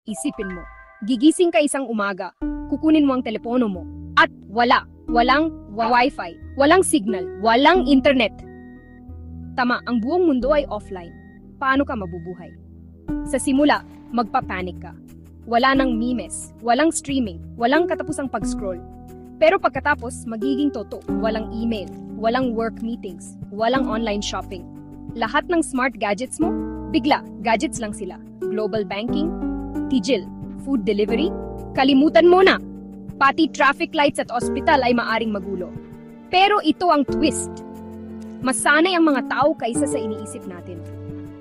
Isipin mo, gigising ka isang umaga, kukunin mo ang telepono mo, at walang wifi, walang signal, walang internet. Tama, ang buong mundo ay offline. Paano ka mabubuhay? Sa simula, magpapanik ka. Wala nang memes, walang streaming, walang katapusang pag-scroll. Pero pagkatapos, magiging totoo, walang email, walang work meetings, walang online shopping. Lahat ng smart gadgets mo, bigla, gadgets lang sila. Global banking, tigil, food delivery, kalimutan mo na. Pati traffic lights at ospital ay maaring magulo. Pero ito ang twist. Masanay ang mga tao kaysa sa iniisip natin.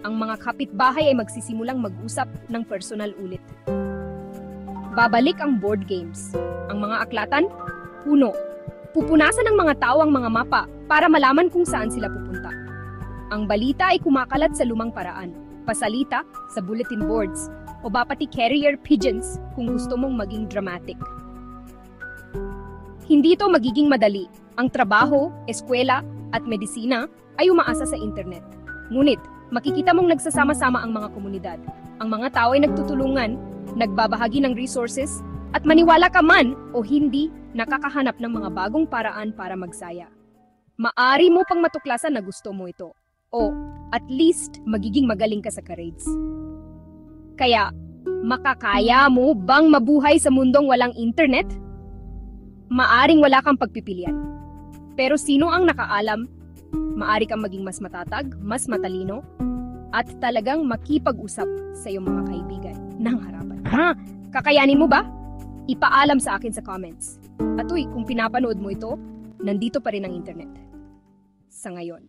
Ang mga kapitbahay ay magsisimulang mag-usap ng personal ulit. Babalik ang board games. Ang mga aklatan, puno. Pupunasan ng mga tao ang mga mapa para malaman kung saan sila pupunta. Ang balita ay kumakalat sa lumang paraan. Pasalita sa bulletin boards o pati carrier pigeons kung gusto mong maging dramatic. Hindi ito magiging madali. Ang trabaho, eskwela at medisina ay umaasa sa internet. Ngunit, makikita mong nagsasama-sama ang mga komunidad. Ang mga tao ay nagtutulungan, nagbabahagi ng resources, at maniwala ka man o hindi, nakakahanap ng mga bagong paraan para magsaya. Maari mo pang matuklasan na gusto mo ito. O, at least, magiging magaling ka sa charades. Kaya, makakaya mo bang mabuhay sa mundong walang internet? Maaring wala kang pagpipilian. Pero sino ang nakaalam? Maari kang maging mas matatag, mas matalino, at talagang makipag-usap sa iyong mga kaibigan ng harapan. Kakayanin mo ba? Ipaalam sa akin sa comments. At kung pinapanood mo ito, nandito pa rin ang internet. Sa ngayon.